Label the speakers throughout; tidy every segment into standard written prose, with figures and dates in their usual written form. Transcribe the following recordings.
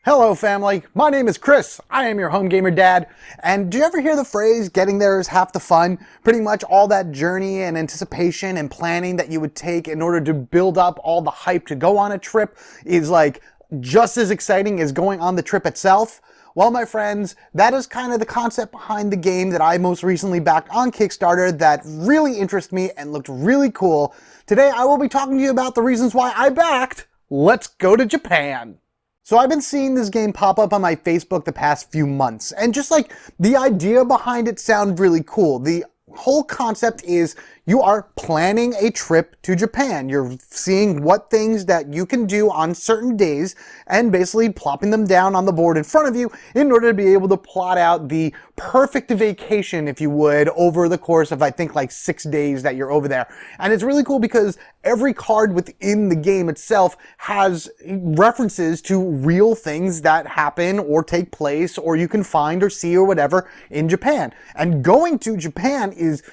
Speaker 1: Hello family, my name is Chris, I am your home gamer dad, and do you ever hear the phrase, getting there is half the fun? Pretty much all that journey and anticipation and planning that you would take in order to build up all the hype to go on a trip is like just as exciting as going on the trip itself. Well, my friends, that is kind of the concept behind the game that I most recently backed on Kickstarter that really interested me and looked really cool. Today I will be talking to you about the reasons why I backed Let's Go to Japan. So I've been seeing this game pop up on my Facebook the past few months, and just like the idea behind it sounds really cool. The whole concept is you are planning a trip to Japan. You're seeing what things that you can do on certain days and basically plopping them down on the board in front of you in order to be able to plot out the perfect vacation, if you would, over the course of I think like 6 days that you're over there. And it's really cool because every card within the game itself has references to real things that happen or take place or you can find or see or whatever in Japan. And going to Japan is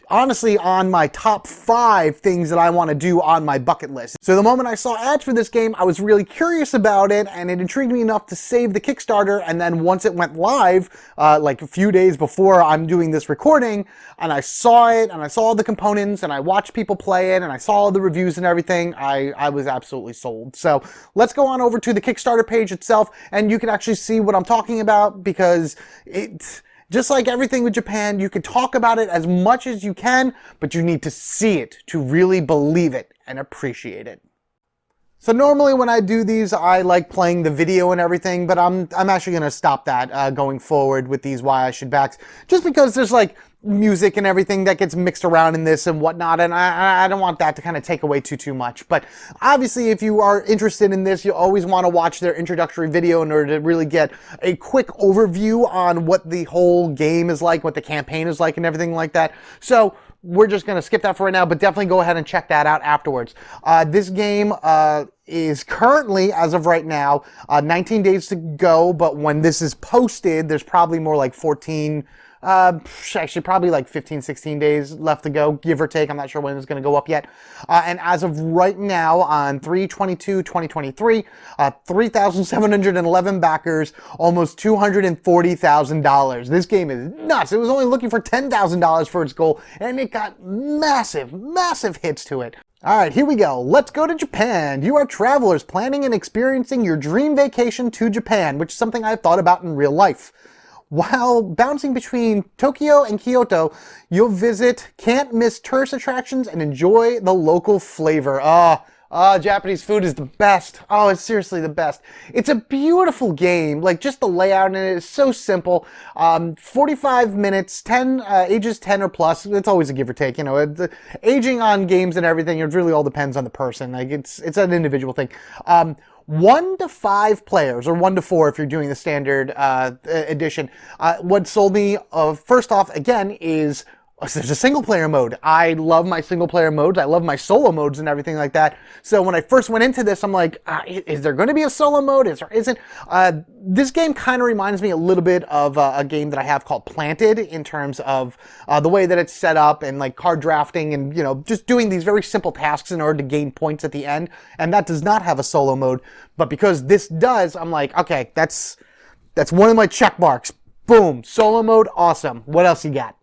Speaker 1: honestly on my top 5 things that I want to do on my bucket list. So the moment I saw ads for this game, I was really curious about it and it intrigued me enough to save the Kickstarter. And then once it went live, like a few days before I'm doing this recording, and I saw it and I saw the components and I watched people play it and I saw the reviews and everything, I was absolutely sold. So let's go on over to the Kickstarter page itself and you can actually see what I'm talking about, because it's just like everything with Japan, you can talk about it as much as you can, but you need to see it to really believe it and appreciate it. So normally when I do these, I like playing the video and everything, but I'm actually going to stop that going forward with these Why I Should Backs, just because there's like music and everything that gets mixed around in this and whatnot, and I don't want that to kind of take away too much. But obviously if you are interested in this, you always want to watch their introductory video in order to really get a quick overview on what the whole game is like, what the campaign is like and everything like that. So we're just going to skip that for right now, but definitely go ahead and check that out afterwards. This game is currently, as of right now, 19 days to go, but when this is posted, there's probably more like 14, actually probably like 15, 16 days left to go, give or take. I'm not sure when it's going to go up yet. And as of right now, on 3/22/2023, 3,711 backers, almost $240,000. This game is nuts. It was only looking for $10,000 for its goal, and it got massive, massive hits to it. All right, here we go. Let's go to Japan. You are travelers planning and experiencing your dream vacation to Japan, which is something I've thought about in real life. While bouncing between Tokyo and Kyoto, you'll visit can't-miss tourist attractions and enjoy the local flavor. Japanese food is the best. Oh, it's seriously the best. It's a beautiful game. Like, just the layout in it is so simple. 45 minutes, ages 10 or plus. It's always a give or take. You know, the aging on games and everything, it really all depends on the person. Like, it's an individual thing. 1 to 5 players, or 1 to 4 if you're doing the standard edition. What sold me, first off, again, is there's a single player mode. I love my single player modes. I love my solo modes and everything like that. So when I first went into this, I'm like, is there going to be a solo mode? Is there isn't? This game kind of reminds me a little bit of a game that I have called Planted, in terms of the way that it's set up and like card drafting and, you know, just doing these very simple tasks in order to gain points at the end. And that does not have a solo mode. But because this does, I'm like, okay, that's one of my check marks. Boom, solo mode, awesome. What else you got?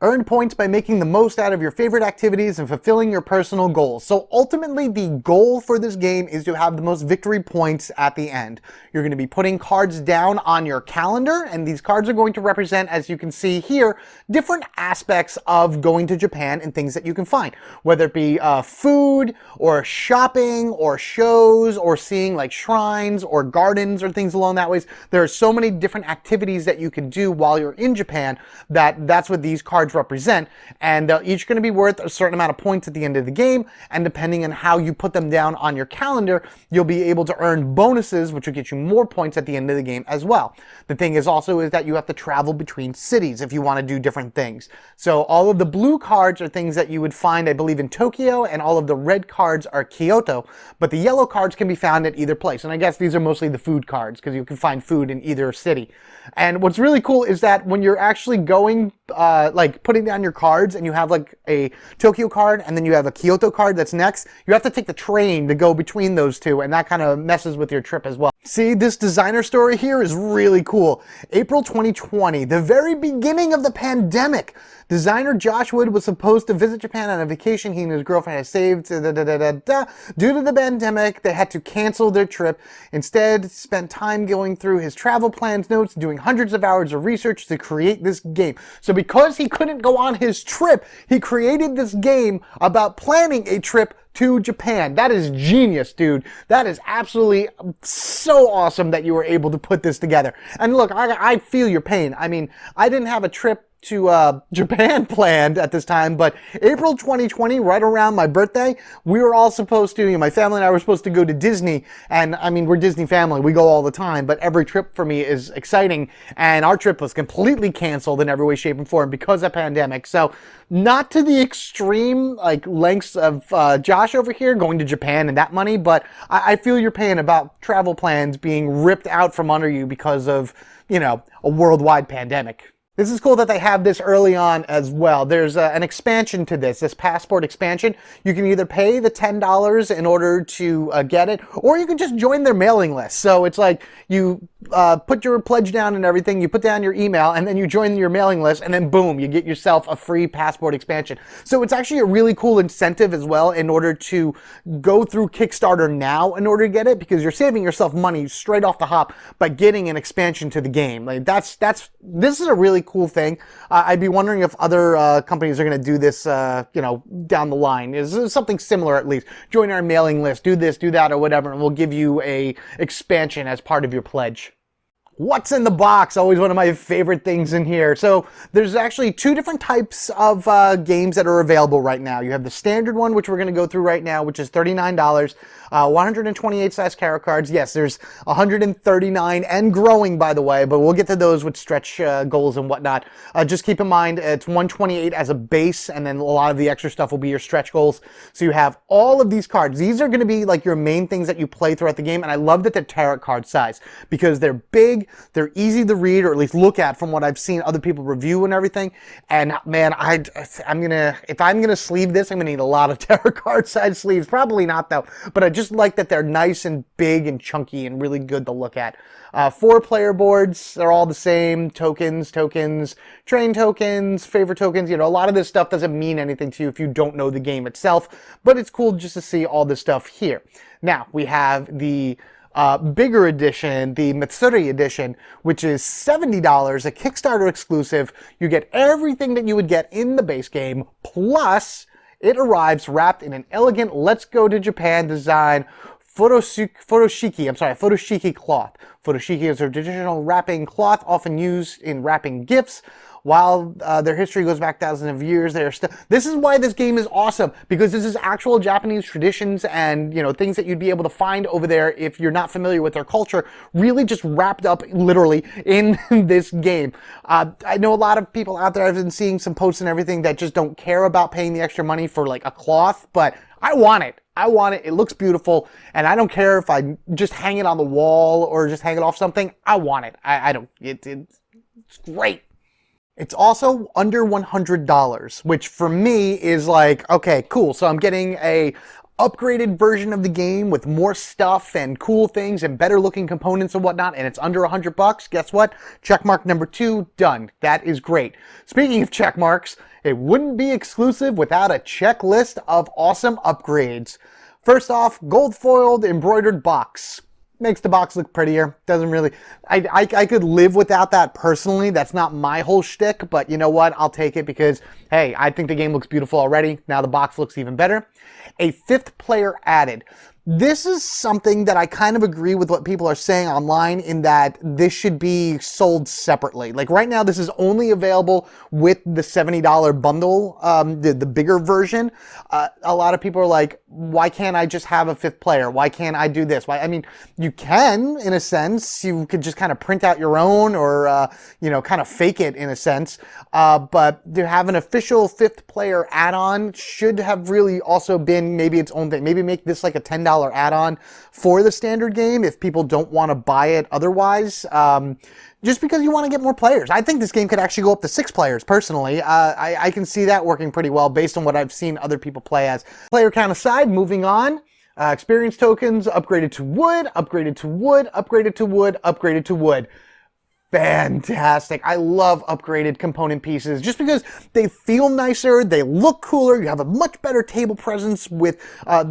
Speaker 1: Earn points by making the most out of your favorite activities and fulfilling your personal goals. So ultimately, the goal for this game is to have the most victory points at the end. You're going to be putting cards down on your calendar, and these cards are going to represent, as you can see here, different aspects of going to Japan and things that you can find. Whether it be food, or shopping, or shows, or seeing like shrines, or gardens, or things along that ways. There are so many different activities that you can do while you're in Japan that's what these cards represent, and they're each going to be worth a certain amount of points at the end of the game, and depending on how you put them down on your calendar, you'll be able to earn bonuses, which will get you more points at the end of the game as well. The thing is also is that you have to travel between cities if you want to do different things. So all of the blue cards are things that you would find, I believe, in Tokyo, and all of the red cards are Kyoto, but the yellow cards can be found at either place, and I guess these are mostly the food cards, because you can find food in either city. And what's really cool is that when you're actually going, like, like putting down your cards and you have like a Tokyo card and then you have a Kyoto card that's next, you have to take the train to go between those two, and that kind of messes with your trip as well. See, this designer story here is really cool. April 2020, the very beginning of the pandemic. Designer Josh Wood was supposed to visit Japan on a vacation he and his girlfriend had saved. Due to the pandemic, they had to cancel their trip. Instead, spent time going through his travel plans notes, doing hundreds of hours of research to create this game. So because he couldn't go on his trip, he created this game about planning a trip to Japan. That is genius, dude. That is absolutely so awesome that you were able to put this together. And look, I feel your pain. I mean, I didn't have a trip to Japan planned at this time, but April 2020, right around my birthday, we were all supposed to, my family and I were supposed to go to Disney, and I mean, we're Disney family, we go all the time, but every trip for me is exciting, and our trip was completely canceled in every way, shape, and form because of pandemic. So not to the extreme like lengths of Josh over here going to Japan and that money, but I feel your pain about travel plans being ripped out from under you because of, a worldwide pandemic. This is cool that they have this early on as well. There's an expansion to this passport expansion. You can either pay the $10 in order to get it, or you can just join their mailing list. So it's like you put your pledge down and everything, you put down your email, and then you join your mailing list, and then boom, you get yourself a free passport expansion. So it's actually a really cool incentive as well in order to go through Kickstarter now in order to get it, because you're saving yourself money straight off the hop by getting an expansion to the game. Like this is a really cool thing. I'd be wondering if other companies are going to do this, down the line. Is something similar at least. Join our mailing list, do this, do that, or whatever, and we'll give you a expansion as part of your pledge. What's in the box? Always one of my favorite things in here. So there's actually two different types of games that are available right now. You have the standard one, which we're going to go through right now, which is $39. 128 size tarot cards. Yes, there's 139 and growing, by the way, but we'll get to those with stretch goals and whatnot. Just keep in mind, it's 128 as a base, and then a lot of the extra stuff will be your stretch goals. So you have all of these cards. These are going to be like your main things that you play throughout the game, and I love that they're tarot card size because they're big, they're easy to read, or at least look at from what I've seen other people review and everything. And man, if I'm gonna sleeve this, I'm gonna need a lot of tarot card size sleeves. Probably not though, but I just like that they're nice and big and chunky and really good to look at. 4-player boards, they're all the same. Tokens, train tokens, favor tokens. A lot of this stuff doesn't mean anything to you if you don't know the game itself, but it's cool just to see all this stuff here. Now, we have the bigger edition, the Matsuri edition, which is $70, a Kickstarter exclusive. You get everything that you would get in the base game, plus it arrives wrapped in an elegant Let's Go to Japan design photoshiki cloth. Photoshiki is a traditional wrapping cloth often used in wrapping gifts. While their history goes back thousands of years, this is why this game is awesome, because this is actual Japanese traditions and things that you'd be able to find over there if you're not familiar with their culture, really just wrapped up literally in this game. I know a lot of people out there, I've been seeing some posts and everything that just don't care about paying the extra money for like a cloth, but I want it. It looks beautiful, and I don't care if I just hang it on the wall or just hang it off something. I want it. It's great. It's also under $100, which for me is like, okay, cool. So I'm getting a upgraded version of the game with more stuff and cool things and better looking components and whatnot, and it's under $100. Guess what? Checkmark number 2, done. That is great. Speaking of check marks, it wouldn't be exclusive without a checklist of awesome upgrades. First off, gold foiled embroidered box. Makes the box look prettier. Doesn't really... I could live without that personally. That's not my whole shtick, but you know what? I'll take it because, hey, I think the game looks beautiful already. Now the box looks even better. A 5th player added. This is something that I kind of agree with what people are saying online in that this should be sold separately. Like right now, this is only available with the $70 bundle, the bigger version. A lot of people are like, why can't I just have a 5th player? Why can't I do this? I mean, you can, in a sense. You could just kind of print out your own or, kind of fake it in a sense. But to have an official 5th player add-on should have really also been maybe its own thing. Maybe make this like a $10 $10 add-on for the standard game if people don't want to buy it otherwise. Just because you want to get more players. I think this game could actually go up to 6 players, personally. I can see that working pretty well based on what I've seen other people play as. Player count aside, moving on. Experience tokens, upgraded to wood, upgraded to wood, upgraded to wood, upgraded to wood. Fantastic. I love upgraded component pieces just because they feel nicer, they look cooler, you have a much better table presence with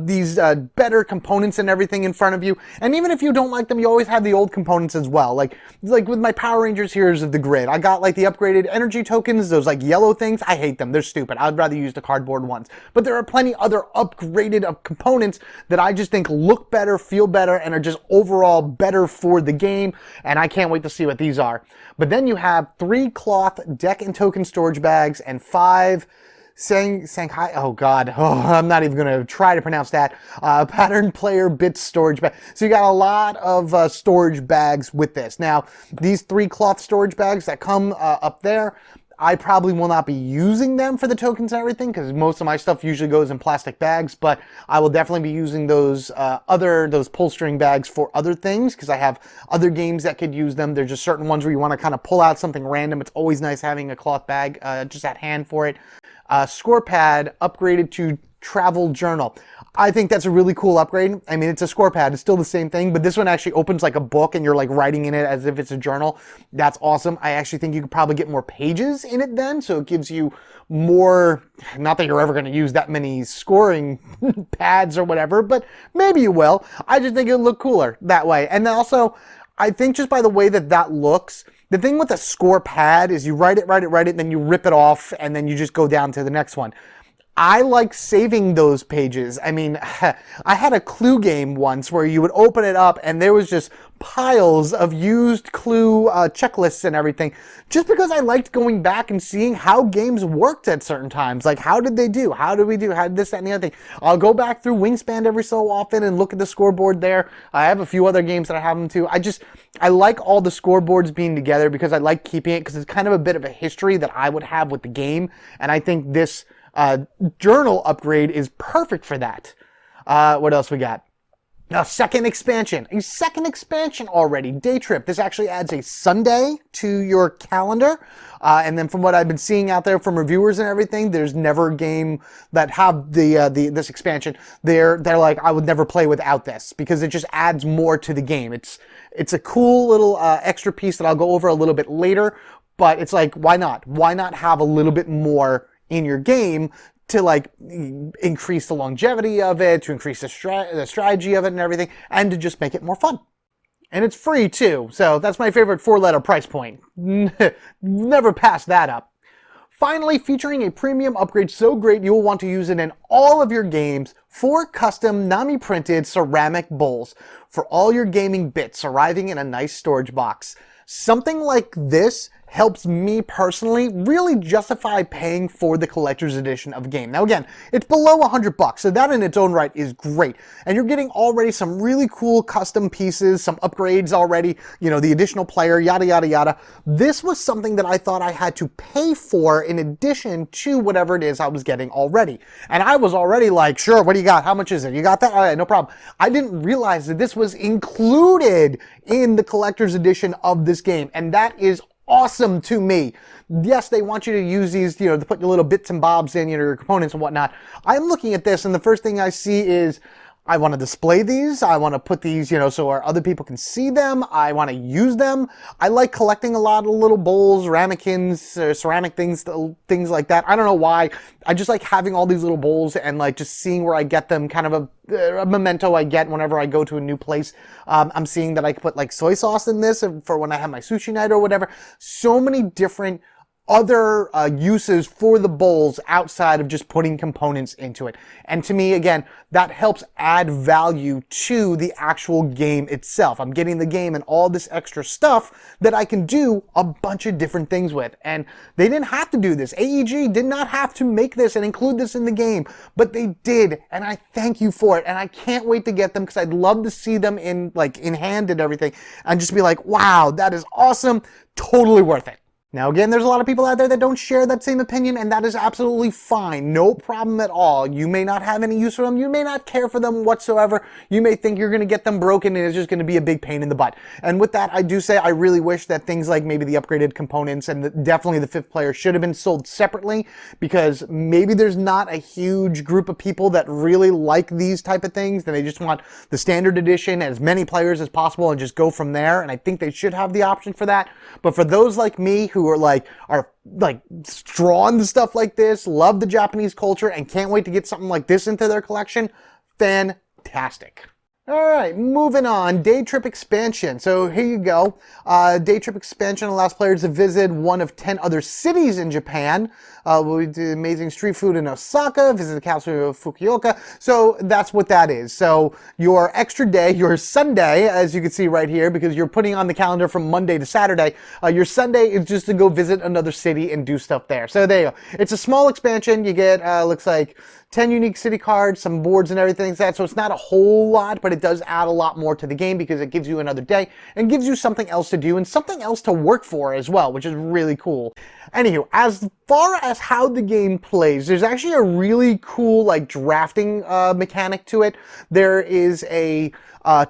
Speaker 1: these better components and everything in front of you. And even if you don't like them, you always have the old components as well. Like with my Power Rangers Heroes of the Grid, I got like the upgraded energy tokens, those like yellow things. I hate them. They're stupid. I'd rather use the cardboard ones. But there are plenty other upgraded components that I just think look better, feel better, and are just overall better for the game. And I can't wait to see what these are. But then you have 3 cloth deck and token storage bags and 5 Shanghai, I'm not even going to try to pronounce that, pattern player bits storage bag. So you got a lot of storage bags with this. Now, these 3 cloth storage bags that come up there, I probably will not be using them for the tokens and everything because most of my stuff usually goes in plastic bags, but I will definitely be using those those pull string bags for other things because I have other games that could use them. There's just certain ones where you want to kind of pull out something random. It's always nice having a cloth bag just at hand for it. Score pad upgraded to travel journal. I think that's a really cool upgrade. I mean, it's a score pad. It's still the same thing, but this one actually opens like a book and you're like writing in it as if it's a journal. That's awesome. I actually think you could probably get more pages in it then, so it gives you more, not that you're ever going to use that many scoring pads or whatever, but maybe you will. I just think it'll look cooler that way. And then also, I think just by the way that that looks, the thing with a score pad is you write it, and then you rip it off, and then you just go down to the next one. I like saving those pages. I mean, I had a Clue game once where you would open it up and there was just piles of used Clue checklists and everything, just because I liked going back and seeing how games worked at certain times. Like, how did they do? How did we do? How did this, that, and the other thing? I'll go back through Wingspan every so often and look at the scoreboard there. I have a few other games that I have them too. I like all the scoreboards being together because I like keeping it because it's kind of a bit of a history that I would have with the game. And I think this journal upgrade is perfect for that. What else we got? A second expansion already. Day Trip. This actually adds a Sunday to your calendar. And then from what I've been seeing out there from reviewers and everything, there's never a game that have this expansion. They're like, I would never play without this because it just adds more to the game. It's a cool little extra piece that I'll go over a little bit later, but it's like, why not? Why not have a little bit more in your game to like increase the longevity of it, to increase the strategy of it and everything, and to just make it more fun. And it's free too, so that's my favorite 4-letter price point. Never pass that up. Finally, featuring a premium upgrade so great you will want to use it in all of your games, 4 custom Nami-printed ceramic bowls for all your gaming bits arriving in a nice storage box. Something like this helps me personally really justify paying for the collector's edition of a game. Now again, it's below $100, so that in its own right is great. And you're getting already some really cool custom pieces, some upgrades already, you know, the additional player, yada, yada, yada. This was something that I thought I had to pay for in addition to whatever it is I was getting already. And I was already like, sure, what do you got? How much is it? You got that? All right, no problem. I didn't realize that this was included in the collector's edition of this game. And that is awesome to me. Yes, they want you to use these, you know, to put your little bits and bobs in, you know, your components and whatnot. I'm looking at this and the first thing I see is I want to display these. I want to put these, you know, so our other people can see them. I want to use them. I like collecting a lot of little bowls, ramekins, ceramic things like that. I don't know why. I just like having all these little bowls and like just seeing where I get them, kind of a memento I get whenever I go to a new place. I'm seeing that I can put like soy sauce in this for when I have my sushi night or whatever. So many different other uses for the bowls outside of just putting components into it. And to me, again, that helps add value to the actual game itself. I'm getting the game and all this extra stuff that I can do a bunch of different things with. And they didn't have to do this. AEG did not have to make this and include this in the game, but they did. And I thank you for it. And I can't wait to get them because I'd love to see them in hand and everything and just be like, wow, that is awesome. Totally worth it. Now again, there's a lot of people out there that don't share that same opinion, and that is absolutely fine. No problem at all. You may not have any use for them. You may not care for them whatsoever. You may think you're going to get them broken and it's just going to be a big pain in the butt. And with that, I do say I really wish that things like maybe the upgraded components and definitely the fifth player should have been sold separately, because maybe there's not a huge group of people that really like these type of things, and they just want the standard edition, as many players as possible, and just go from there. And I think they should have the option for that. But for those like me who are drawn to stuff like this, love the Japanese culture, and can't wait to get something like this into their collection, fantastic. Alright, moving on. Day Trip Expansion. So here you go. Day Trip Expansion allows players to visit one of 10 other cities in Japan. We'll do amazing street food in Osaka, visit the castle of Fukuoka. So that's what that is. So your extra day, your Sunday, as you can see right here, because you're putting on the calendar from Monday to Saturday, your Sunday is just to go visit another city and do stuff there. So there you go. It's a small expansion. You get, looks like 10 unique city cards, some boards and everything like that. So it's not a whole lot, but it does add a lot more to the game because it gives you another day and gives you something else to do and something else to work for as well, which is really cool. Anywho, as far as how the game plays, there's actually a really cool drafting mechanic to it. There is a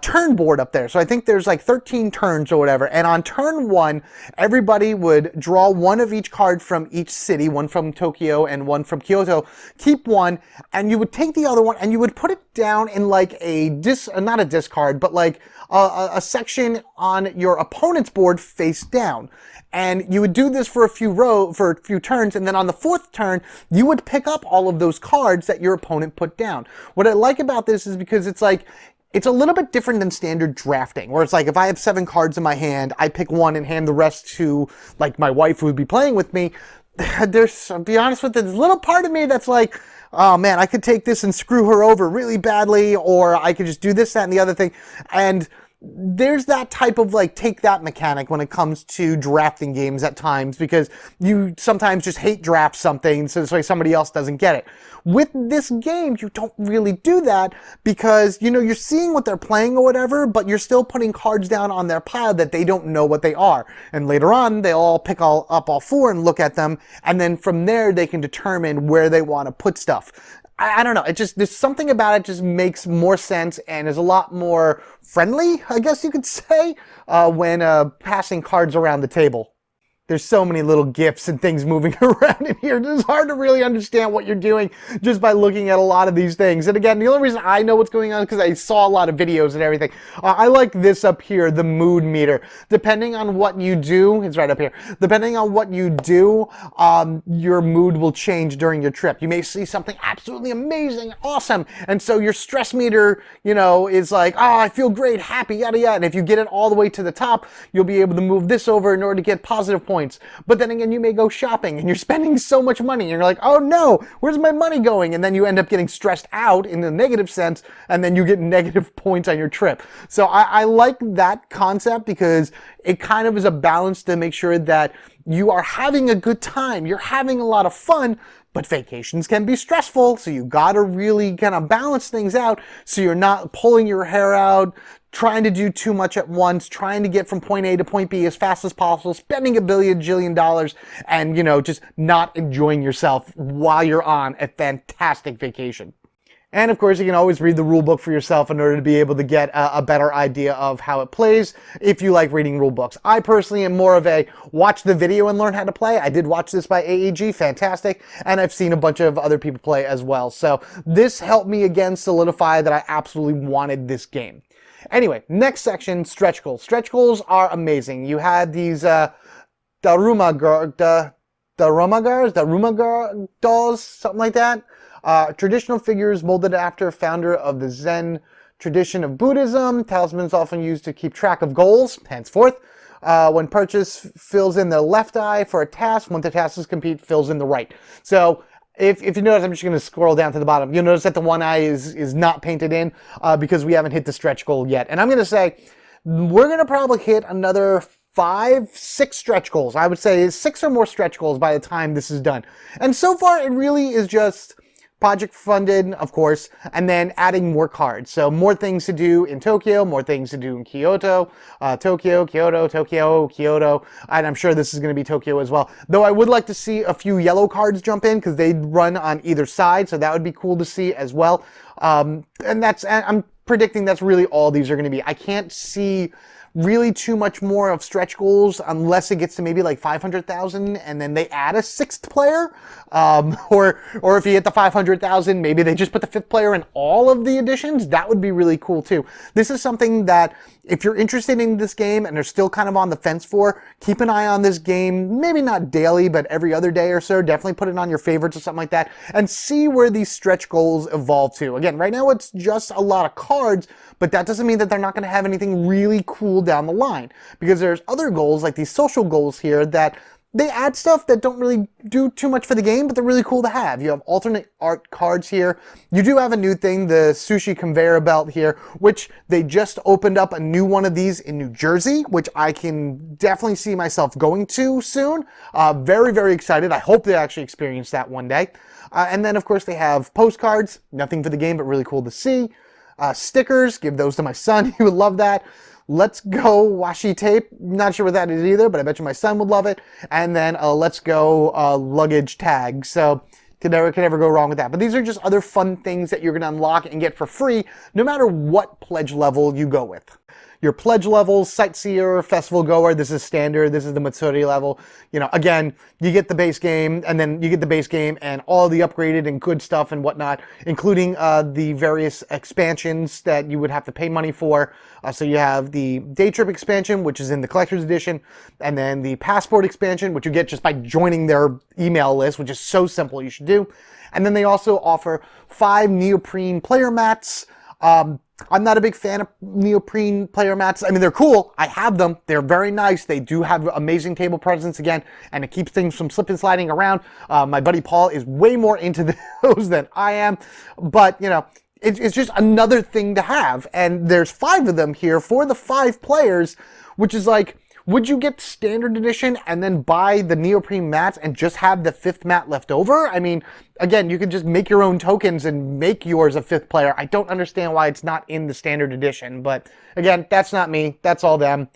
Speaker 1: turn board up there. So I think there's 13 turns or whatever. And on turn 1, everybody would draw one of each card from each city, one from Tokyo and one from Kyoto, keep one, and you would take the other one and you would put it down in not a discard, but a section on your opponent's board face down. And you would do this for a few turns, and then on the 4th turn, you would pick up all of those cards that your opponent put down. What I like about this is because it's a little bit different than standard drafting, where it's if I have 7 cards in my hand, I pick one and hand the rest to my wife who would be playing with me. I'll be honest with you, there's a little part of me that's oh man, I could take this and screw her over really badly, or I could just do this, that, and the other thing. And there's that type of take that mechanic when it comes to drafting games at times, because you sometimes just hate draft something so somebody else doesn't get it. With this game, you don't really do that because, you're seeing what they're playing or whatever, but you're still putting cards down on their pile that they don't know what they are. And later on, they'll all pick up all 4 and look at them, and then from there, they can determine where they want to put stuff. I don't know. There's something about it just makes more sense and is a lot more friendly, I guess you could say, when passing cards around the table. There's so many little GIFs and things moving around in here. It's hard to really understand what you're doing just by looking at a lot of these things. And again, the only reason I know what's going on is because I saw a lot of videos and everything. I like this up here, the mood meter. Depending on what you do, it's right up here. Depending on what you do, your mood will change during your trip. You may see something absolutely amazing, awesome. And so your stress meter, is oh, I feel great, happy, yada, yada. And if you get it all the way to the top, you'll be able to move this over in order to get positive points. But then again, you may go shopping and you're spending so much money and you're oh no, where's my money going? And then you end up getting stressed out in the negative sense, and then you get negative points on your trip. So I like that concept because it kind of is a balance to make sure that you are having a good time. You're having a lot of fun, but vacations can be stressful. So you gotta really kind of balance things out so you're not pulling your hair out, trying to do too much at once, trying to get from point A to point B as fast as possible, spending a jillion dollars, and, just not enjoying yourself while you're on a fantastic vacation. And of course, you can always read the rule book for yourself in order to be able to get a better idea of how it plays if you like reading rule books. I personally am more of a watch the video and learn how to play. I did watch this by AEG, fantastic, and I've seen a bunch of other people play as well. So this helped me again solidify that I absolutely wanted this game. Anyway, next section, stretch goals. Stretch goals are amazing. You had these Daruma dolls, something like that. Traditional figures molded after founder of the Zen tradition of Buddhism. Talismans often used to keep track of goals, henceforth. When purchased, fills in the left eye for a task. When the task is complete, fills in the right. So if you notice, I'm just going to scroll down to the bottom. You'll notice that the one eye is not painted in because we haven't hit the stretch goal yet. And I'm going to say we're going to probably hit another 5, 6 stretch goals. I would say 6 or more stretch goals by the time this is done. And so far, it really is just project funded, of course, and then adding more cards. So more things to do in Tokyo, more things to do in Kyoto, Tokyo, Kyoto, and I'm sure this is going to be Tokyo as well. Though I would like to see a few yellow cards jump in because they run on either side, so that would be cool to see as well. And I'm predicting that's really all these are going to be. I can't see really too much more of stretch goals unless it gets to maybe like 500,000 and then they add a sixth player. Or if you hit the 500,000, maybe they just put the fifth player in all of the editions. That would be really cool too. This is something that if you're interested in this game and are still kind of on the fence for, keep an eye on this game. Maybe not daily, but every other day or so. Definitely put it on your favorites or something like that and see where these stretch goals evolve to. Again, right now it's just a lot of cards, but that doesn't mean that they're not going to have anything really cool down the line, because there's other goals like these social goals here that they add stuff that don't really do too much for the game, but they're really cool to have. You have alternate art cards here. You do have a new thing, the sushi conveyor belt here, which they just opened up a new one of these in New Jersey, which I can definitely see myself going to soon. Very, very excited. I hope they actually experience that one day. And then, of course, they have postcards. Nothing for the game, but really cool to see. Stickers, give those to my son. He would love that. Let's Go washi tape. Not sure what that is either, but I bet you my son would love it. And then Let's Go luggage tag. So could never go wrong with that. But these are just other fun things that you're going to unlock and get for free, no matter what pledge level you go with. Your pledge levels, sightseer, festival goer, this is standard, this is the Matsuri level. You know, again, you get the base game, and then you get the base game and all the upgraded and good stuff and whatnot, including the various expansions that you would have to pay money for. So you have the day trip expansion, which is in the collector's edition, and then the passport expansion, which you get just by joining their email list, which is so simple you should do. And then they also offer 5 neoprene player mats. I'm not a big fan of neoprene player mats. I mean, they're cool. I have them. They're very nice. They do have amazing table presence again, and it keeps things from slip and sliding around. My buddy Paul is way more into those than I am, but you know, it's just another thing to have. And there's 5 of them here for the 5 players, which is like, would you get standard edition and then buy the neoprene mats and just have the 5th mat left over? I mean, again, you could just make your own tokens and make yours a 5th player. I don't understand why it's not in the standard edition, but again, that's not me. That's all them.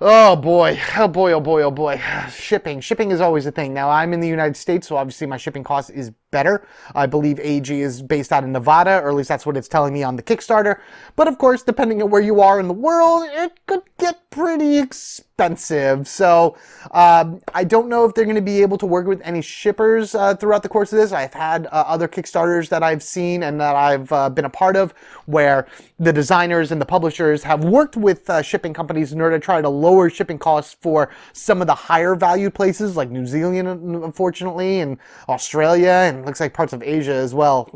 Speaker 1: Oh boy, oh boy, oh boy, oh boy. Shipping. Shipping is always a thing. Now, I'm in the United States, so obviously my shipping cost is better. I believe AG is based out of Nevada, or at least that's what it's telling me on the Kickstarter. But of course, depending on where you are in the world, it could get pretty expensive. So I don't know if they're going to be able to work with any shippers throughout the course of this. I've had other Kickstarters that I've seen and that I've been a part of where the designers and the publishers have worked with shipping companies in order to try to lower shipping costs for some of the higher value places like New Zealand, unfortunately, and Australia, and looks like parts of Asia as well.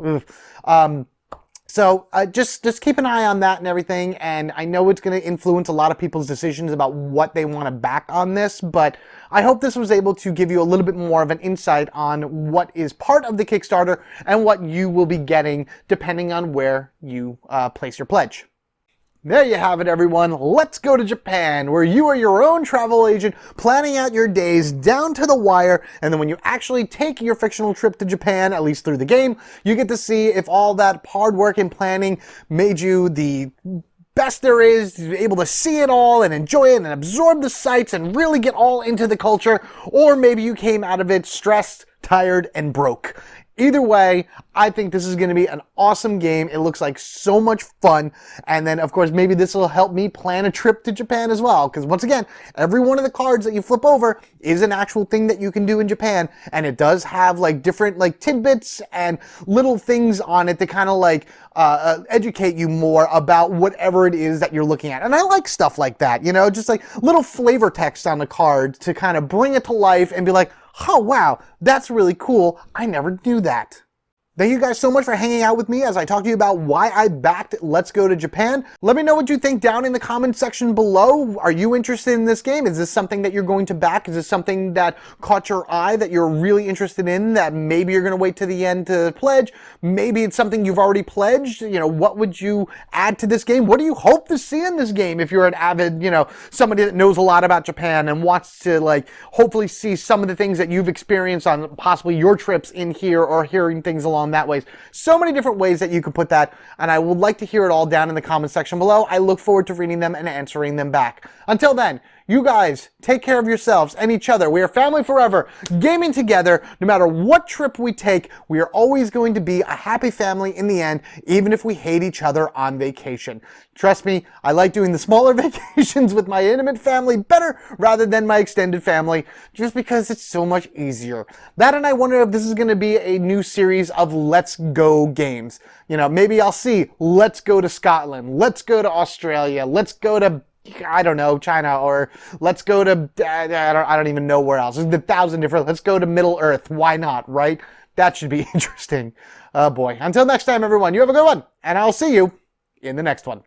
Speaker 1: So just keep an eye on that and everything, and I know it's going to influence a lot of people's decisions about what they want to back on this, but I hope this was able to give you a little bit more of an insight on what is part of the Kickstarter and what you will be getting depending on where you place your pledge. There you have it, everyone. Let's go to Japan, where you are your own travel agent, planning out your days down to the wire, and then when you actually take your fictional trip to Japan, at least through the game, you get to see if all that hard work and planning made you the best there is, to be able to see it all and enjoy it and absorb the sights and really get all into the culture, or maybe you came out of it stressed, tired, and broke. Either way, I think this is going to be an awesome game. It looks like so much fun. And then, of course, maybe this will help me plan a trip to Japan as well. Because once again, every one of the cards that you flip over is an actual thing that you can do in Japan. And it does have like different like tidbits and little things on it to kind of like educate you more about whatever it is that you're looking at. And I like stuff like that, you know, just like little flavor text on the card to kind of bring it to life and be like, oh, wow, that's really cool. I never knew that. Thank you guys so much for hanging out with me as I talk to you about why I backed Let's Go to Japan. Let me know what you think down in the comment section below. Are you interested in this game? Is this something that you're going to back? Is this something that caught your eye that you're really interested in, that maybe you're going to wait to the end to pledge? Maybe it's something you've already pledged. You know, what would you add to this game? What do you hope to see in this game if you're an avid, you know, somebody that knows a lot about Japan and wants to like hopefully see some of the things that you've experienced on possibly your trips in here or hearing things along them that way. So many different ways that you can put that, and I would like to hear it all down in the comment section below. I look forward to reading them and answering them back. Until then, you guys, take care of yourselves and each other. We are family forever, gaming together. No matter what trip we take, we are always going to be a happy family in the end, even if we hate each other on vacation. Trust me, I like doing the smaller vacations with my intimate family better rather than my extended family, just because it's so much easier. That, and I wonder if this is going to be a new series of Let's Go games. You know, maybe I'll see Let's Go to Scotland, Let's Go to Australia, Let's Go to, I don't know, China, or let's go to, I don't even know where else. There's 1,000 different, let's go to Middle Earth. Why not, right? That should be interesting. Oh boy. Until next time, everyone, you have a good one, and I'll see you in the next one.